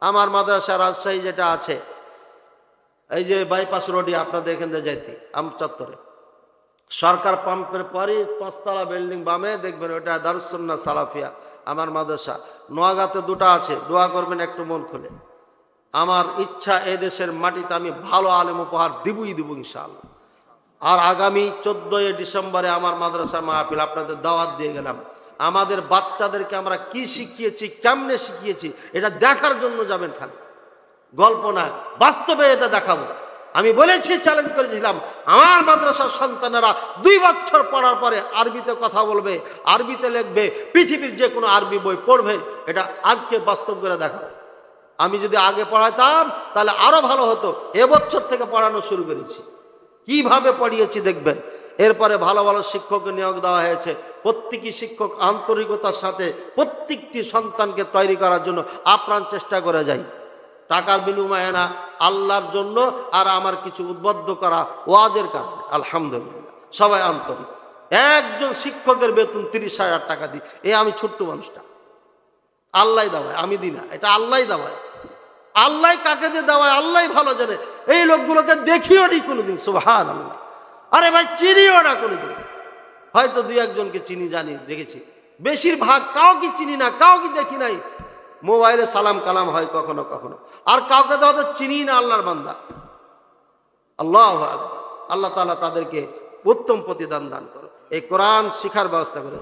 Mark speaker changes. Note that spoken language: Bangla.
Speaker 1: আমার মাদ্রাসা রাজশাহী যেটা আছে, এই যে বাইপাস রোডে আপনাদের এখান থেকে যাইতে আম চত্বরে সরকার পাম্পের পরই 5 তলা বিল্ডিং বামে দেখবেন, ওটা দারুস সুন্নাহ সালাফিয়া আমার মাদ্রাসা। নোয়াগাঁতে 2টা আছে, দোয়া করবেন একটু মন খুলে। আমার ইচ্ছা এ দেশের মাটিতে আমি ভালো আলেম উপহার দিবই দিব ইনশাআল্লাহ। আর আগামী 14 ডিসেম্বরে আমার মাদ্রাসা মাহফিল, আপনাদের দাওয়াত দিয়ে গেলাম। আমাদের বাচ্চাদেরকে আমরা কি শিখিয়েছি, কেমনে শিখিয়েছি, এটা দেখার জন্য যাবেন। খালি গল্প না, বাস্তবে এটা দেখাবো। আমি বলেছি, চ্যালেঞ্জ করেছিলাম, আমার মাদ্রাসার সন্তানেরা 2 বছর পড়ার পরে আরবিতে কথা বলবে, আরবিতে লিখবে, পৃথিবীর যে কোনো আরবি বই পড়বে। এটা আজকে বাস্তব করে দেখাবো। আমি যদি আগে পড়াইতাম তাহলে আরো ভালো হতো। এবছর থেকে পড়ানো শুরু করেছি, কিভাবে পড়িয়েছি দেখবেন। এরপরে ভালো ভালো শিক্ষককে নিয়োগ দেওয়া হয়েছে। প্রত্যেকটি শিক্ষক আন্তরিকতার সাথে প্রত্যেকটি সন্তানকে তৈরি করার জন্য আপ্রাণ চেষ্টা করে যায়। টাকার বিনিময়ে না, আল্লাহর জন্য আর আমার কিছু উদ্বুদ্ধ করা ওয়াজের কারণে। আলহামদুলিল্লাহ সবাই আন্তরিক। একজন শিক্ষকের বেতন 30,000 টাকা দিই। আমি ছোট্ট মানুষটা, আল্লাহ দেওয়ায়, আমি দিই না, এটা আল্লাহ দেওয়ায়। আল্লাহ কাকে যে দেওয়ায় আল্লাহ ভালো জানে। এই লোকগুলোকে দেখিও নি কোনোদিন, সুবহানাল্লাহ। আরে ভাই চিনিও না কোনোদিন, হয়তো 2-1 চিনি, জানি, দেখেছি। বেশিরভাগ কাউকে চিনি না, কাউকে দেখি নাই। মোবাইলে সালাম কালাম হয় কখনো কখনো, আর কাউকে তো চিনি না। আল্লাহর বান্দা, আল্লাহু আকবার। আল্লাহ তাআলা তাদেরকে উত্তম প্রতিদান দান করো। এই কোরআন শিখার ব্যবস্থা করে।